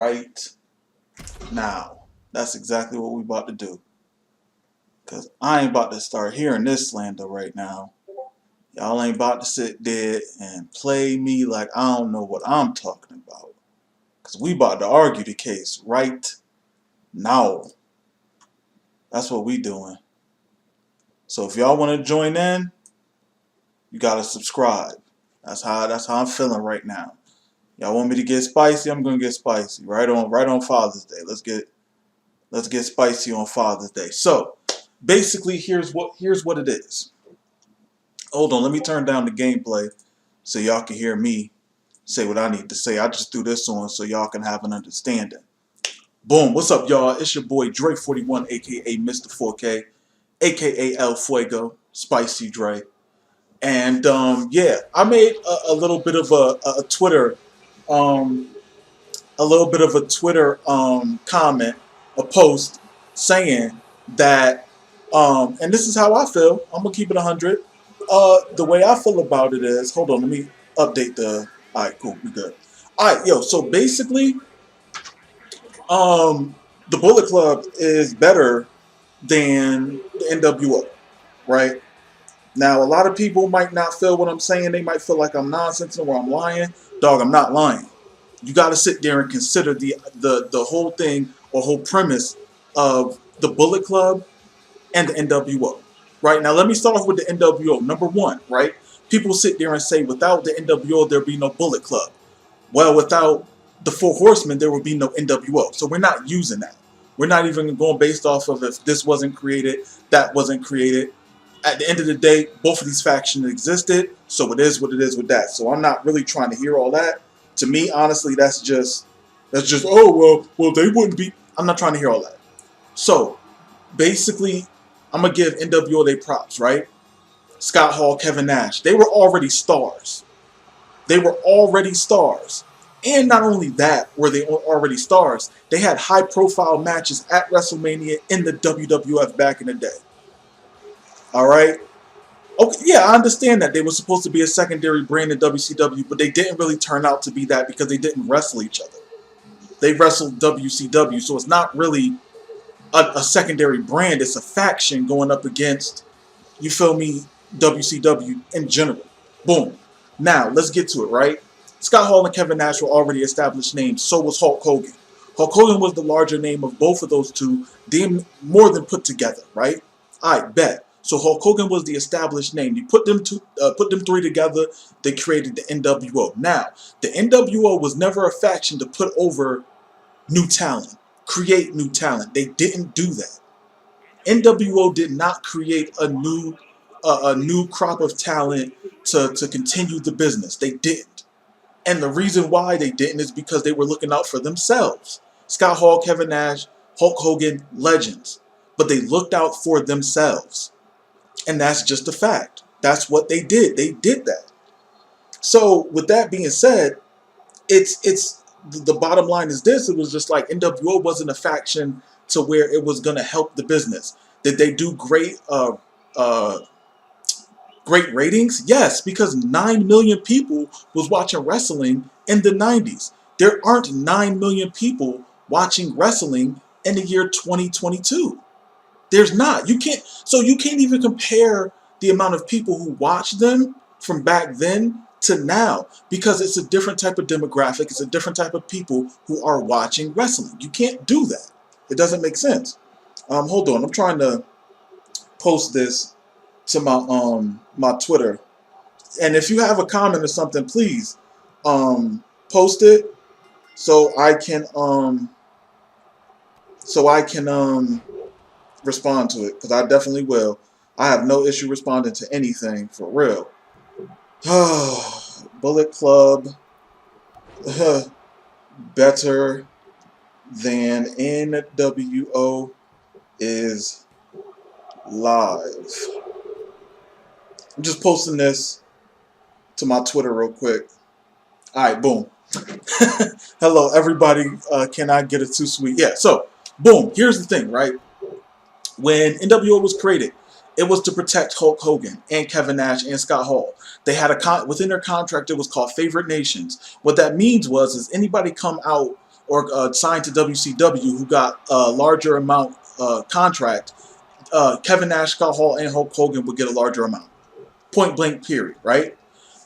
right now. That's exactly what we about to do. Because I ain't about to start hearing this slander right now. Y'all ain't about to sit there and play me like I don't know what I'm talking about. Because we about to argue the case right now. That's what we doing. So if y'all want to join in, you gotta subscribe. That's how I'm feeling right now. Y'all want me to get spicy? I'm gonna get spicy. Right on Father's Day. Let's get spicy on Father's Day. So basically here's what it is. Hold on, let me turn down the gameplay so y'all can hear me say what I need to say. I just threw this on so y'all can have an understanding. Boom, what's up y'all? It's your boy Dre41, aka Mr. 4K, aka El Fuego, Spicy Dre. And yeah, I made a little bit of a Twitter um, comment, a post saying that, and this is how I feel. I'm gonna keep it 100. The way I feel about it is, hold on, let me update the. All right, cool, we good. All right, yo. So basically, the Bullet Club is better than the NWO, right? Now, a lot of people might not feel what I'm saying. They might feel like I'm nonsense or I'm lying. Dog, I'm not lying. You got to sit there and consider the whole thing or whole premise of the Bullet Club and the NWO. Right? Now, let me start off with the NWO. Number one, right? People sit there and say, without the NWO, there'd be no Bullet Club. Well, without the Four Horsemen, there would be no NWO. So we're not using that. We're not even going based off of if this wasn't created, that wasn't created. At the end of the day, both of these factions existed, so it is what it is with that. So I'm not really trying to hear all that. To me, honestly, that's just well they wouldn't be. I'm not trying to hear all that. So basically, I'm gonna give NWO their props, right? Scott Hall, Kevin Nash, they were already stars. They were already stars. And not only that, were they already stars, they had high-profile matches at WrestleMania in the WWF back in the day. All right? Okay, yeah, I understand that they were supposed to be a secondary brand in WCW, but they didn't really turn out to be that because they didn't wrestle each other. They wrestled WCW, so it's not really a secondary brand. It's a faction going up against, you feel me, WCW in general. Boom. Now, let's get to it, right? Scott Hall and Kevin Nash were already established names. So was Hulk Hogan. Hulk Hogan was the larger name of both of those two, more than put together, right? I bet. So Hulk Hogan was the established name. You put them three together, they created the NWO. Now, the NWO was never a faction to put over new talent, create new talent. They didn't do that. NWO did not create a new crop of talent to continue the business. They didn't. And the reason why they didn't is because they were looking out for themselves. Scott Hall, Kevin Nash, Hulk Hogan, legends. But they looked out for themselves. And that's just a fact. That's what they did. They did that. So with that being said, it's the bottom line is this. It was just like NWO wasn't a faction to where it was going to help the business. Did they do great ratings? Yes, because 9 million people was watching wrestling in the 90s. There aren't 9 million people watching wrestling in the year 2022. There's not. You can't even compare the amount of people who watch them from back then to now because it's a different type of demographic. It's a different type of people who are watching wrestling. You can't do that. It doesn't make sense. Hold on. I'm trying to post this to my Twitter. And if you have a comment or something, please post it so I can respond to it, because I definitely will. I have no issue responding to anything, for real. Bullet Club better than nWo is live. I'm just posting this to my Twitter real quick. Alright, boom. Hello, everybody. Can I get it too sweet? Yeah, so, boom. Here's the thing, right? When NWO was created, it was to protect Hulk Hogan and Kevin Nash and Scott Hall. They had within their contract, it was called Favorite Nations. What that means is anybody come out or signed to WCW who got a larger amount contract, Kevin Nash, Scott Hall, and Hulk Hogan would get a larger amount. Point blank, period, right?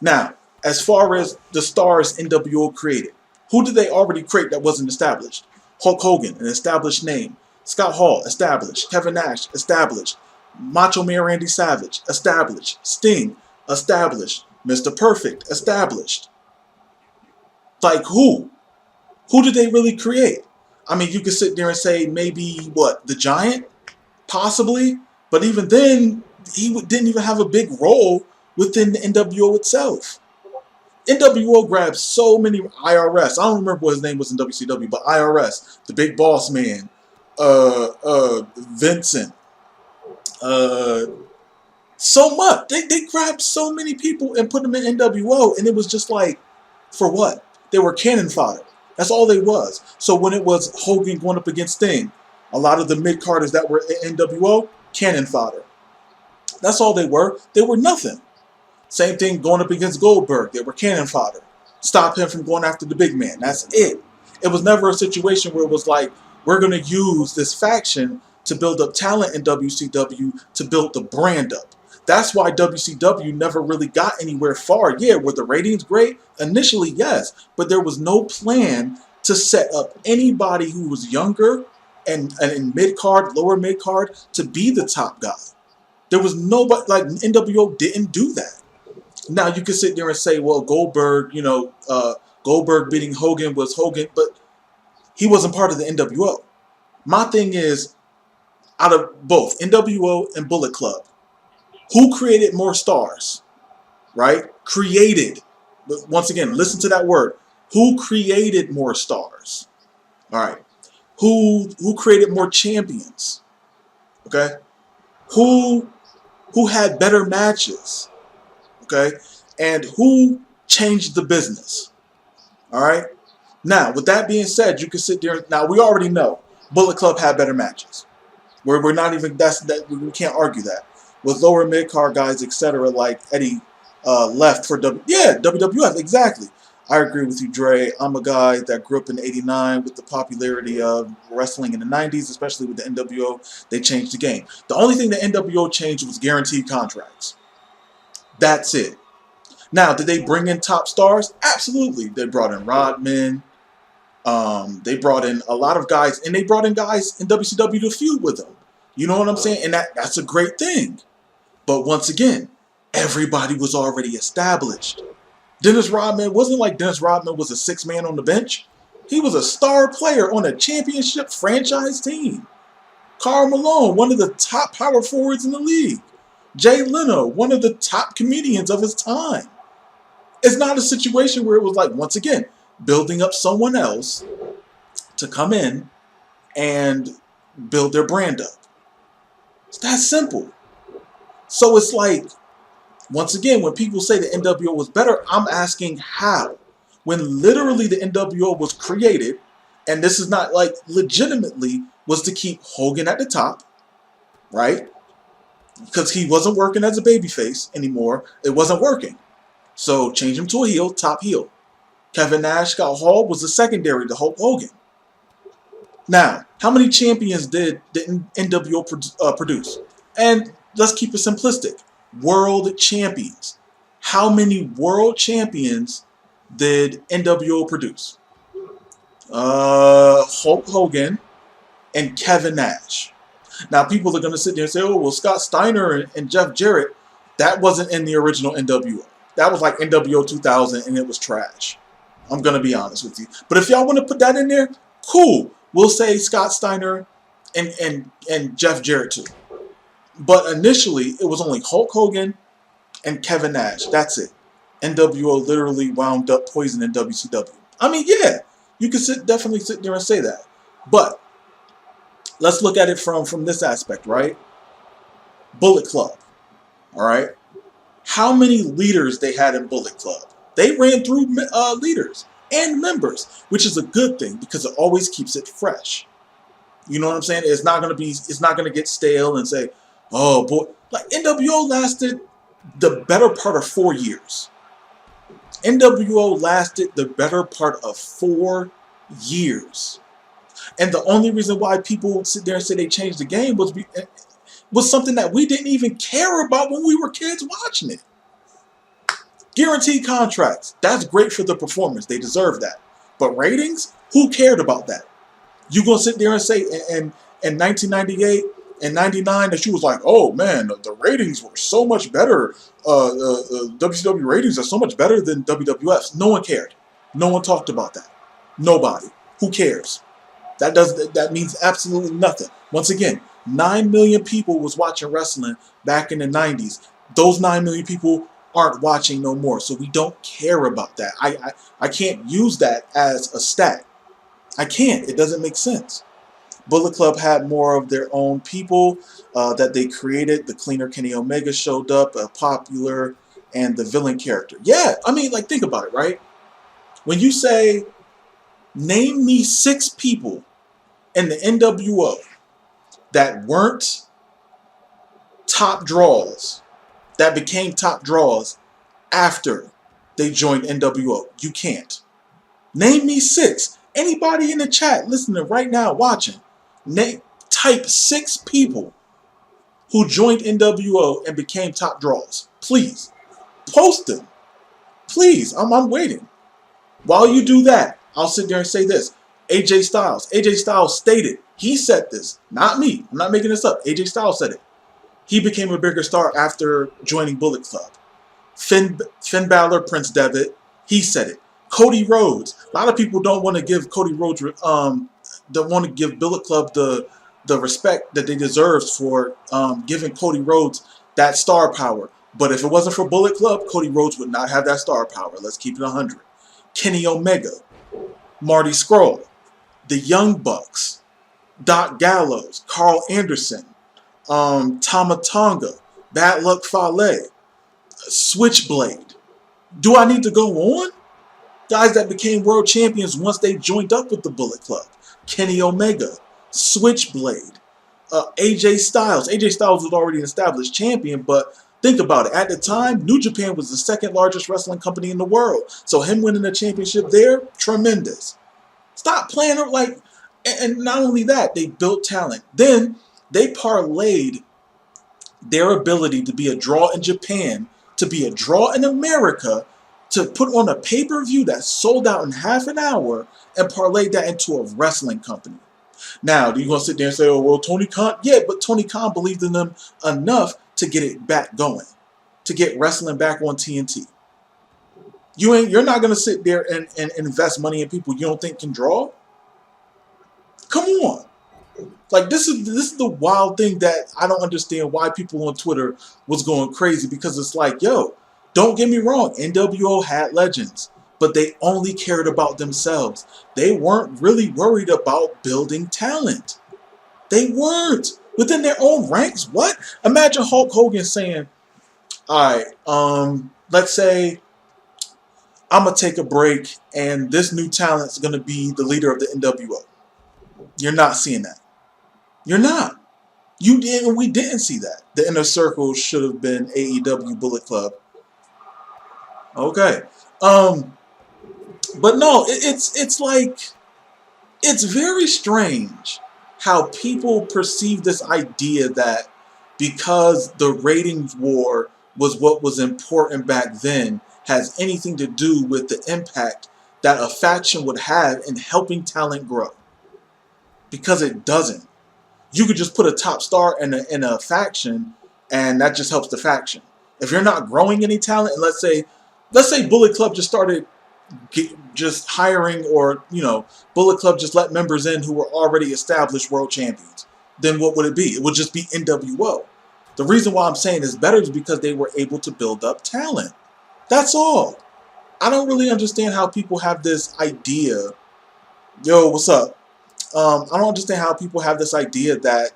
Now, as far as the stars NWO created, who did they already create that wasn't established? Hulk Hogan, an established name. Scott Hall, established. Kevin Nash, established. Macho Man Randy Savage, established. Sting, established. Mr. Perfect, established. Like who? Who did they really create? I mean, you could sit there and say maybe, what, the Giant? Possibly. But even then, he didn't even have a big role within the NWO itself. NWO grabbed so many IRS. I don't remember what his name was in WCW, but IRS, the Big Boss Man, Vincent, so much. They grabbed so many people and put them in NWO, and it was just like, for what? They were cannon fodder. That's all they was. So when it was Hogan going up against Sting, a lot of the mid-carders that were in NWO, cannon fodder. That's all they were. They were nothing. Same thing going up against Goldberg. They were cannon fodder. Stop him from going after the big man. That's it. It was never a situation where it was like, we're going to use this faction to build up talent in WCW to build the brand up. That's why WCW never really got anywhere far. Yeah, were the ratings great? Initially, yes. But there was no plan to set up anybody who was younger and in mid-card, lower mid-card to be the top guy. There was nobody, like NWO didn't do that. Now you can sit there and say, well, Goldberg, Goldberg beating Hogan was Hogan, but he wasn't part of the NWO. My thing is, out of both NWO and Bullet Club, who created more stars, right? Created. Once again, listen to that word. Who created more stars? All right. Who created more champions? Okay. Who had better matches? Okay. And who changed the business? All right. Now, with that being said, you can sit there. Now, we already know Bullet Club had better matches. We're not even, we can't argue that. With lower mid-card guys, etc., like Eddie left for WWF, exactly. I agree with you, Dre. I'm a guy that grew up in '89 with the popularity of wrestling in the '90s, especially with the NWO. They changed the game. The only thing the NWO changed was guaranteed contracts. That's it. Now, did they bring in top stars? Absolutely. They brought in Rodman. They brought in a lot of guys, and they brought in guys in WCW to feud with them. You know what I'm saying? And that's a great thing. But once again, everybody was already established. Dennis Rodman wasn't like Dennis Rodman was a six-man on the bench. He was a star player on a championship franchise team. Karl Malone, one of the top power forwards in the league. Jay Leno, one of the top comedians of his time. It's not a situation where it was like, once again, building up someone else to come in and build their brand up. It's that simple. So it's like, once again, when people say the NWO was better, I'm asking how. When literally the NWO was created, and this is not like legitimately, was to keep Hogan at the top, right? Because he wasn't working as a babyface anymore. It wasn't working. So change him to a heel, top heel. Kevin Nash, Scott Hall was the secondary to Hulk Hogan. Now, how many champions did the NWO produce? And let's keep it simplistic. World champions. How many world champions did NWO produce? Hulk Hogan and Kevin Nash. Now, people are going to sit there and say, oh, well, Scott Steiner and Jeff Jarrett, that wasn't in the original NWO. That was like NWO 2000, and it was trash. I'm going to be honest with you. But if y'all want to put that in there, cool. We'll say Scott Steiner and Jeff Jarrett too. But initially, it was only Hulk Hogan and Kevin Nash. That's it. NWO literally wound up poisoning WCW. I mean, yeah, you can definitely sit there and say that. But let's look at it from this aspect, right? Bullet Club, all right? How many leaders they had in Bullet Club? They ran through leaders and members, which is a good thing because it always keeps it fresh. You know what I'm saying? It's not gonna get stale and say, oh boy, like NWO lasted the better part of 4 years. NWO lasted the better part of 4 Years. And the only reason why people sit there and say they changed the game was something that we didn't even care about when we were kids watching it. Guaranteed contracts. That's great for the performers. They deserve that. But ratings? Who cared about that? You gonna sit there and say in 1998 and 99 that you was like, oh man, the ratings were so much better. WCW ratings are so much better than WWF's. No one cared. No one talked about that. Nobody. Who cares? That means absolutely nothing. Once again, 9 million people was watching wrestling back in the 90s. Those 9 million people aren't watching no more, so we don't care about that. I can't use that as a stat. I can't. It doesn't make sense. Bullet Club had more of their own people that they created. The cleaner Kenny Omega showed up, popular, and the villain character. Yeah, I mean, like, think about it, right? When you say, name me 6 people in the NWO that weren't top draws, that became top draws after they joined NWO. You can't. Name me 6. Anybody in the chat listening right now, watching, type 6 people who joined NWO and became top draws. Please. Post them. Please. I'm waiting. While you do that, I'll sit there and say this. AJ Styles. AJ Styles stated, he said this, not me. I'm not making this up. AJ Styles said it. He became a bigger star after joining Bullet Club. Finn Balor, Prince Devitt, he said it. Cody Rhodes. A lot of people don't want to give Cody Rhodes, don't want to give Bullet Club the respect that they deserve for giving Cody Rhodes that star power. But if it wasn't for Bullet Club, Cody Rhodes would not have that star power. Let's keep it 100. Kenny Omega, Marty Scurll, the Young Bucks, Doc Gallows, Carl Anderson, Tama Tonga, Bad Luck Fale, Switchblade. Do I need to go on? Guys that became world champions once they joined up with the Bullet Club. Kenny Omega, Switchblade, AJ Styles. AJ Styles was already an established champion, but think about it. At the time, New Japan was the second largest wrestling company in the world. So him winning the championship there, tremendous. Stop playing it like... And not only that, they built talent. Then they parlayed their ability to be a draw in Japan, to be a draw in America, to put on a pay-per-view that sold out in half an hour, and parlayed that into a wrestling company. Now, you're going to sit there and say, oh, well, Tony Khan... Yeah, but Tony Khan believed in them enough to get it back going, to get wrestling back on TNT. You're not going to sit there and invest money in people you don't think can draw? Come on. Like, this is the wild thing that I don't understand why people on Twitter was going crazy, because it's like, yo, don't get me wrong, NWO had legends, but they only cared about themselves. They weren't really worried about building talent. They weren't. Within their own ranks, what? Imagine Hulk Hogan saying, all right, let's say I'm going to take a break and this new talent's going to be the leader of the NWO. You're not seeing that. You're not. You did, and we didn't see that. The Inner Circle should have been AEW Bullet Club. Okay. But no, it's like, it's very strange how people perceive this idea that because the ratings war was what was important back then has anything to do with the impact that a faction would have in helping talent grow. Because it doesn't. You could just put a top star in a faction, and that just helps the faction. If you're not growing any talent, and let's say Bullet Club just started just hiring, or Bullet Club just let members in who were already established world champions, then what would it be? It would just be NWO. The reason why I'm saying it's better is because they were able to build up talent. That's all. I don't really understand how people have this idea. Yo, what's up? I don't understand how people have this idea that,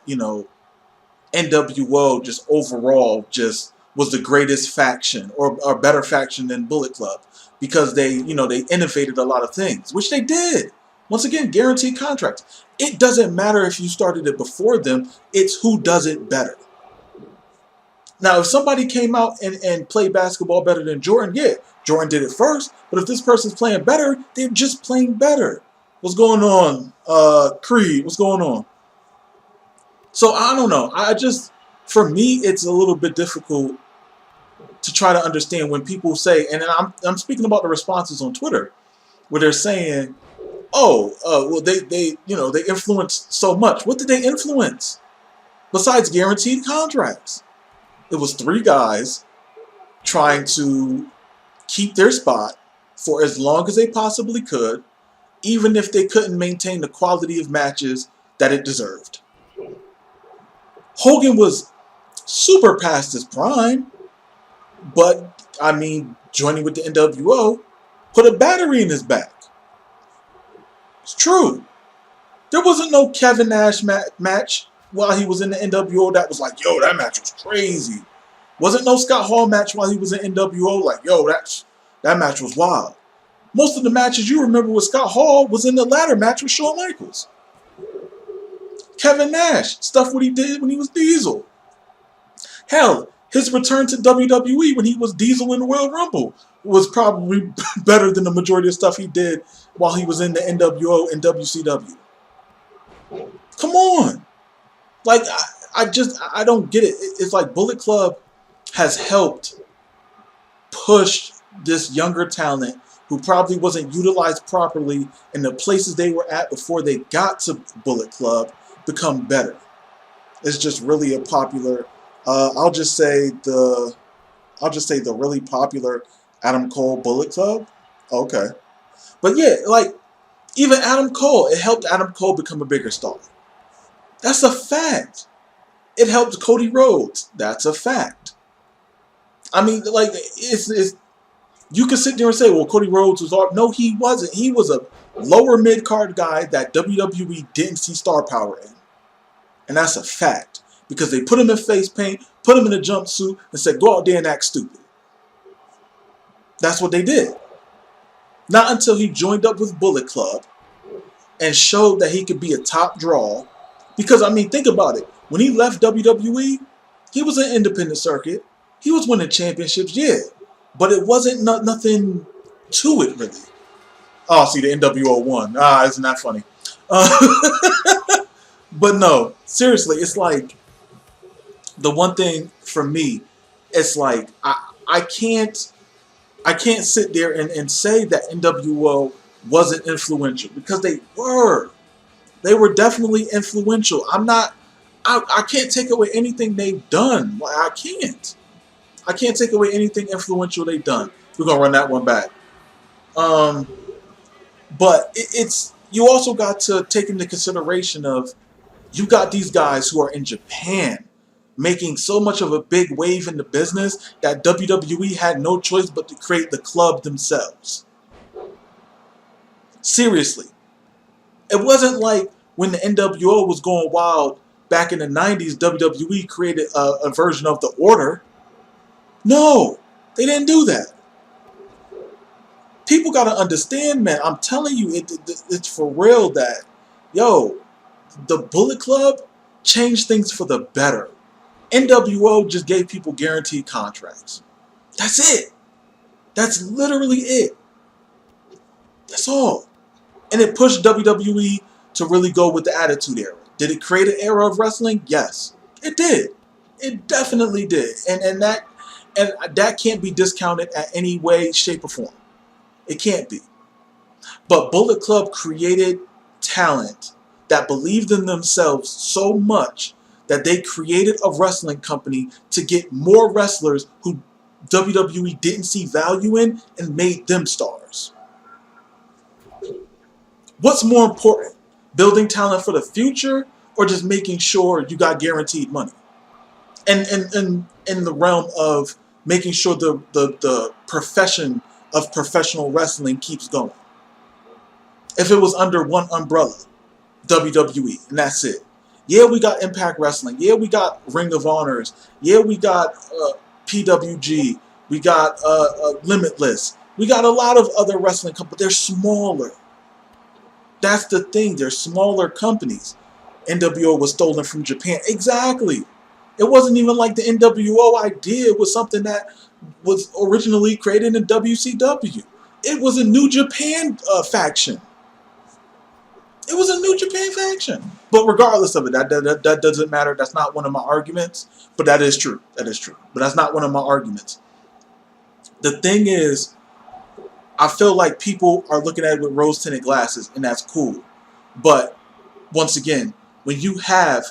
NWO just overall just was the greatest faction or better faction than Bullet Club, because they innovated a lot of things, which they did. Once again, guaranteed contracts. It doesn't matter if you started it before them. It's who does it better. Now, if somebody came out and played basketball better than Jordan, yeah, Jordan did it first. But if this person's playing better, they're just playing better. What's going on? Creed, what's going on? So I don't know. I just, for me, it's a little bit difficult to try to understand when people say, and I'm speaking about the responses on Twitter, where they're saying, "Oh, well, they influenced so much. What did they influence besides guaranteed contracts? It was three guys trying to keep their spot for as long as they possibly could, even if they couldn't maintain the quality of matches that it deserved." Hogan was super past his prime, but I mean, joining with the NWO put a battery in his back. It's true. There wasn't no Kevin Nash match while he was in the NWO that was like, yo, that match was crazy. Wasn't no Scott Hall match while he was in NWO like, yo, that match was wild. Most of the matches you remember with Scott Hall was in the ladder match with Shawn Michaels. Kevin Nash, stuff what he did when he was Diesel. Hell, his return to WWE when he was Diesel in the Royal Rumble was probably better than the majority of stuff he did while he was in the NWO and WCW. Come on. Like, I don't get it. It's like Bullet Club has helped push this younger talent who probably wasn't utilized properly in the places they were at before they got to Bullet Club become better. It's just really a popular. I'll just say the really popular Adam Cole Bullet Club. Okay, but yeah, like even Adam Cole, it helped Adam Cole become a bigger star. That's a fact. It helped Cody Rhodes. That's a fact. I mean, like it's you can sit there and say, well, Cody Rhodes was all. No, he wasn't. He was a lower mid card guy that WWE didn't see star power in, and that's a fact because they put him in face paint, put him in a jumpsuit, and said, go out there and act stupid. That's what they did. Not until he joined up with Bullet Club and showed that he could be a top draw. Because, I mean, think about it. When he left WWE, he was an independent circuit. He was winning championships, yeah. But it wasn't nothing to it, really. Oh, see, the NWO won. Isn't that funny? But no, seriously, it's like, the one thing for me, it's like, I can't sit there and say that NWO wasn't influential because they were. They were definitely influential. I can't take away anything they've done. I can't. I can't take away anything influential they've done. We're gonna run that one back. But it's you also got to take into consideration of you got these guys who are in Japan making so much of a big wave in the business that WWE had no choice but to create the club themselves. Seriously. It wasn't like when the NWO was going wild back in the 90s, WWE created a version of the Order. No, they didn't do that. People got to understand, man. I'm telling you, it's for real that, yo, the Bullet Club changed things for the better. NWO just gave people guaranteed contracts. That's it. That's literally it. That's all. And it pushed WWE to really go with the Attitude Era. Did it create an era of wrestling? Yes, it did. It definitely did. And that can't be discounted at any way, shape, or form. It can't be. But Bullet Club created talent that believed in themselves so much that they created a wrestling company to get more wrestlers who WWE didn't see value in and made them stars. What's more important? Building talent for the future or just making sure you got guaranteed money? And in the realm of making sure the profession of professional wrestling keeps going. If it was under one umbrella, WWE, and that's it. Yeah, we got Impact Wrestling. Yeah, we got Ring of Honors. Yeah, we got PWG. We got Limitless. We got a lot of other wrestling companies. They're smaller. That's the thing. They're smaller companies. NWO was stolen from Japan. Exactly. It wasn't even like the NWO idea was something that was originally created in WCW. It was a New Japan faction. It was a New Japan faction. But regardless of it, that doesn't matter. That's not one of my arguments. But that is true. That is true. But that's not one of my arguments. The thing is, I feel like people are looking at it with rose-tinted glasses, and that's cool. But once again, when you have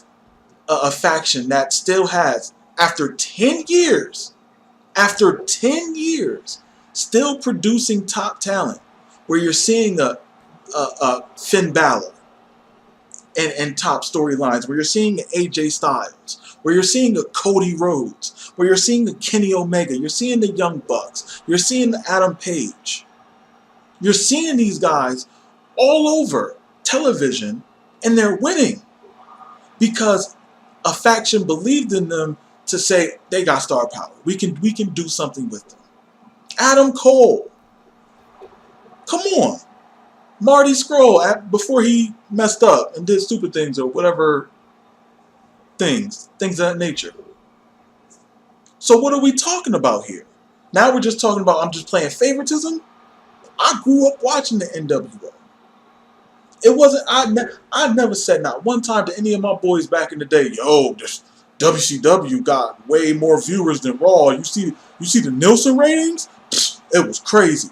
a faction that still has, after 10 years, still producing top talent, where you're seeing a Finn Balor and top storylines, where you're seeing AJ Styles, where you're seeing a Cody Rhodes, where you're seeing a Kenny Omega, you're seeing the Young Bucks, you're seeing the Adam Page. You're seeing these guys all over television, and they're winning because a faction believed in them to say they got star power. We can do something with them. Adam Cole, come on, Marty Scurll before he messed up and did stupid things or whatever things of that nature. So what are we talking about here? Now we're just talking about I'm just playing favoritism. I grew up watching the nWo. It wasn't. I never said not one time to any of my boys back in the day, yo, this WCW got way more viewers than Raw. You see the Nielsen ratings? Pfft, it was crazy.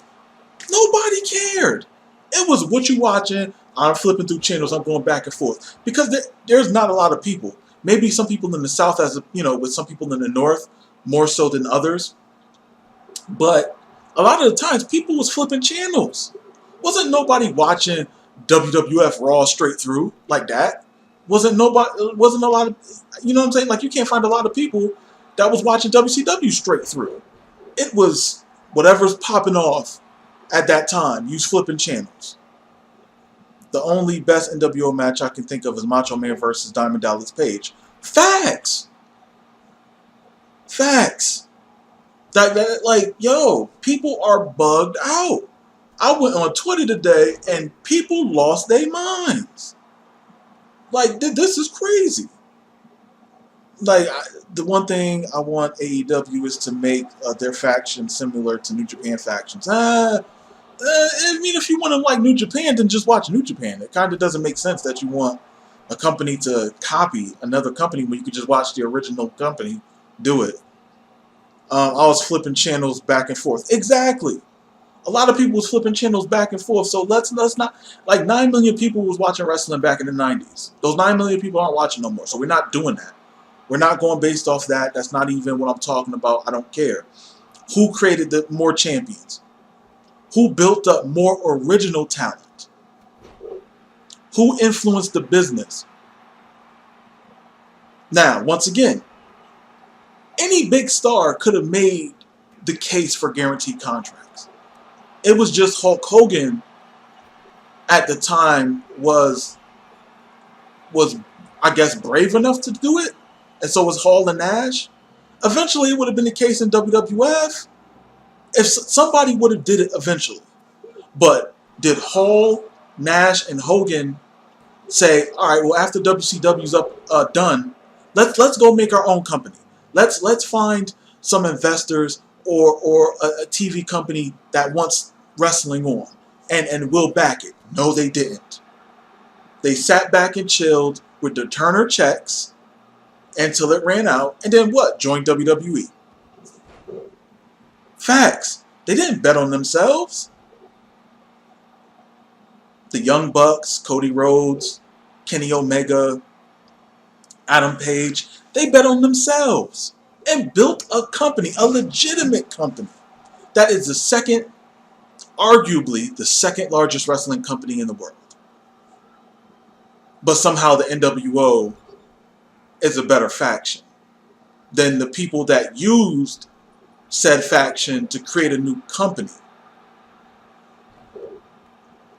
Nobody cared. It was what you watching. I'm flipping through channels. I'm going back and forth because there's not a lot of people. Maybe some people in the South, with some people in the North, more so than others. But a lot of the times, people was flipping channels. Wasn't nobody watching WWF Raw straight through like that. Wasn't a lot of, you know what I'm saying? Like, you can't find a lot of people that was watching WCW straight through. It was whatever's popping off at that time. You was flipping channels. The only best nWo match I can think of is Macho Man versus Diamond Dallas Page. Facts. Like, yo, people are bugged out. I went on Twitter today and people lost their minds. Like, this is crazy. Like, the one thing I want AEW is to make their faction similar to New Japan factions. I mean, if you want to like New Japan, then just watch New Japan. It kind of doesn't make sense that you want a company to copy another company when you could just watch the original company do it. I was flipping channels back and forth. Exactly. A lot of people was flipping channels back and forth. So let's not, like, 9 million people was watching wrestling back in the 90s. Those 9 million people aren't watching no more. So we're not doing that. We're not going based off that. That's not even what I'm talking about. I don't care. Who created more champions? Who built up more original talent? Who influenced the business? Now, once again, any big star could have made the case for guaranteed contracts. It was just Hulk Hogan at the time was I guess brave enough to do it, and so was Hall and Nash. Eventually, it would have been the case in WWF if somebody would have did it eventually. But did Hall, Nash, and Hogan say, all right, well, after WCW's done, let's go make our own company. Let's find some investors or a TV company that wants wrestling on, and we'll back it. No, they didn't. They sat back and chilled with the Turner checks until it ran out, and then what? Joined WWE. Facts. They didn't bet on themselves. The Young Bucks, Cody Rhodes, Kenny Omega, Adam Page, they bet on themselves and built a company, a legitimate company, that is arguably the second largest wrestling company in the world. But somehow the nWo is a better faction than the people that used said faction to create a new company.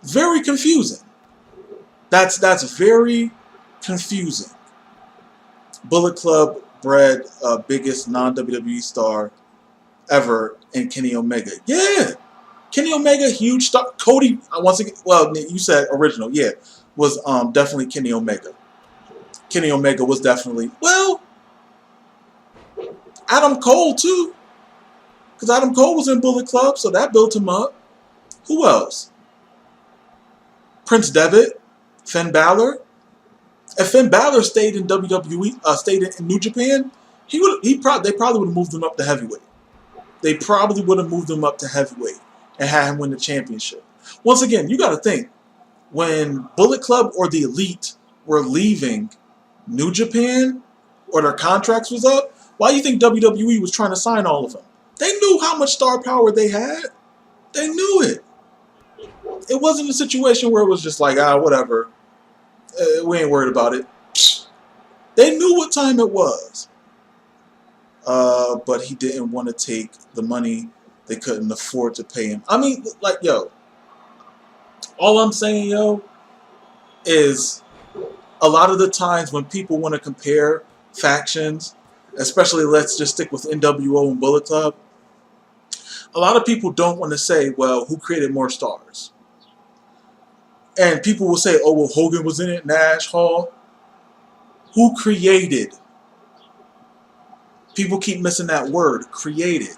Very confusing. That's very confusing. Bullet Club bred biggest non-WWE star ever in Kenny Omega. Yeah, Kenny Omega, huge star. Cody, once again, well, you said original, yeah, was definitely Kenny Omega. Kenny Omega was definitely, well, Adam Cole too, because Adam Cole was in Bullet Club, so that built him up. Who else? Prince Devitt, Finn Balor. If Finn Balor stayed in WWE, stayed in New Japan, they probably would have moved him up to heavyweight. They probably would have moved him up to heavyweight and had him win the championship. Once again, you got to think, when Bullet Club or the Elite were leaving New Japan or their contracts was up, why do you think WWE was trying to sign all of them? They knew how much star power they had. They knew it. It wasn't a situation where it was just like, whatever. We ain't worried about it. They knew what time it was. But he didn't want to take the money. They couldn't afford to pay him. I mean, like, yo, all I'm saying, yo, is a lot of the times when people want to compare factions, especially let's just stick with nWo and Bullet Club, a lot of people don't want to say, well, who created more stars? And people will say, oh, well, Hogan was in it, Nash, Hall. Who created? People keep missing that word, created.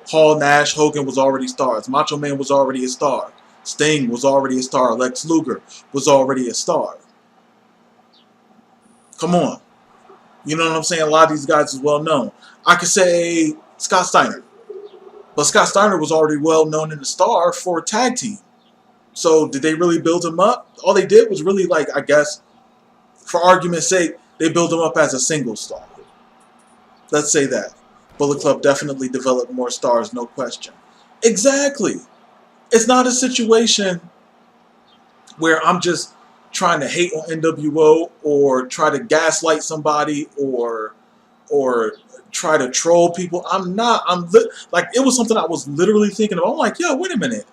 Hall, Nash, Hogan was already stars. Macho Man was already a star. Sting was already a star. Lex Luger was already a star. Come on. You know what I'm saying? A lot of these guys is well known. I could say Scott Steiner. But Scott Steiner was already well known in the star for a tag team. So did they really build him up? All they did was really, like, I guess, for argument's sake, they built him up as a single star. Let's say that. Bullet Club definitely developed more stars, no question. Exactly. It's not a situation where I'm just trying to hate on nWo or try to gaslight somebody or try to troll people. I'm not. Like, it was something I was literally thinking of. I'm like, yo, wait a minute.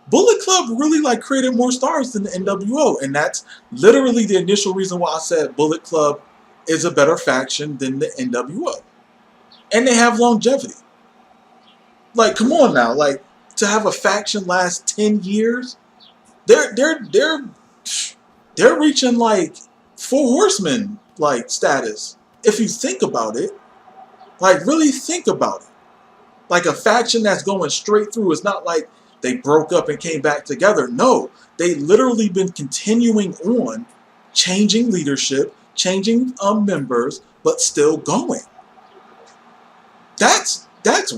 Bullet Club really, like, created more stars than the nWo, and that's literally the initial reason why I said Bullet Club is a better faction than the nWo. And they have longevity. Like, come on now, like, to have a faction last 10 years, they're reaching, like, Four Horsemen, like, status. If you think about it, like, really think about it. Like, a faction that's going straight through. It's not like they broke up and came back together. No, they literally been continuing on, changing leadership, changing members, but still going. That's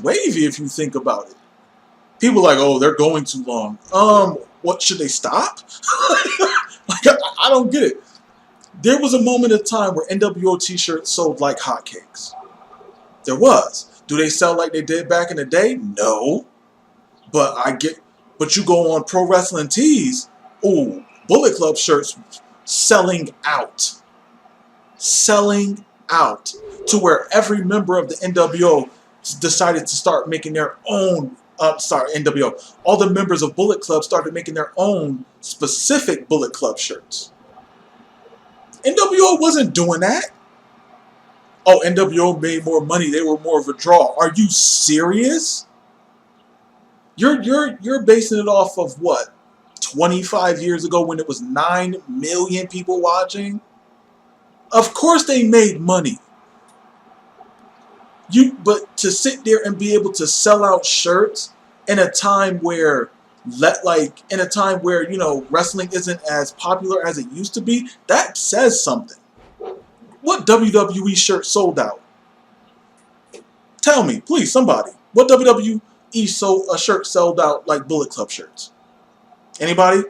wavy if you think about it. People are like, oh, they're going too long. What, should they stop? Like, I don't get it. There was a moment of time where nWo t-shirts sold like hotcakes. There was. Do they sell like they did back in the day? No. But you go on Pro Wrestling Tees, ooh, Bullet Club shirts selling out. Selling out. To where every member of the nWo decided to start making their own, nWo. All the members of Bullet Club started making their own specific Bullet Club shirts. nWo wasn't doing that. Oh, nWo made more money. They were more of a draw. Are you serious? You're basing it off of what? 25 years ago when it was 9 million people watching? Of course they made money. But to sit there and be able to sell out shirts in a time where you know, wrestling isn't as popular as it used to be, that says something. What WWE shirt sold out? Tell me, please, somebody. What WWE shirt sold out like Bullet Club shirts? Anybody?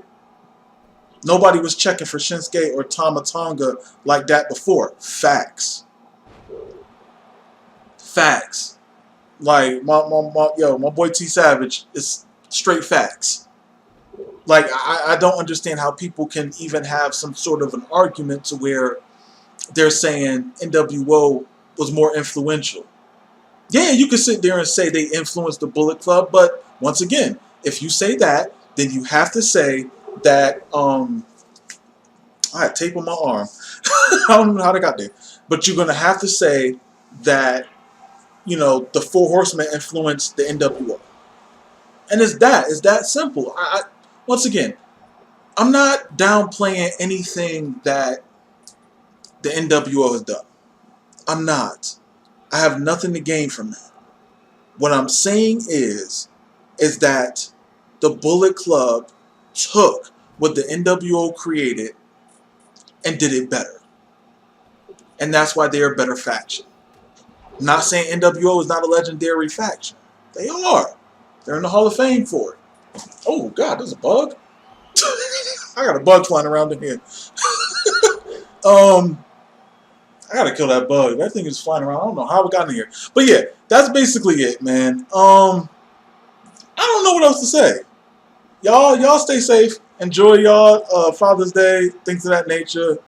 Nobody was checking for Shinsuke or Tama Tonga like that before. Facts. Facts. Like, my boy T Savage is straight facts. Like, I don't understand how people can even have some sort of an argument to where they're saying nWo was more influential. Yeah, you can sit there and say they influenced the Bullet Club, but once again, if you say that, then you have to say that, I had tape on my arm. I don't know how they got there. But you're going to have to say that, you know, the Four Horsemen influenced the nWo. And it's that simple. Once again, I'm not downplaying anything that the nWo has done. I'm not. I have nothing to gain from that. What I'm saying is that the Bullet Club took what the NWO created and did it better. And that's why they're a better faction. Not saying NWO is not a legendary faction. They are. They're in the Hall of Fame for it. Oh, God, there's a bug? I got a bug flying around in here. I gotta kill that bug. That thing is flying around. I don't know how it got in here. But yeah, that's basically it, man. I don't know what else to say. Y'all stay safe. Enjoy y'all Father's Day, things of that nature.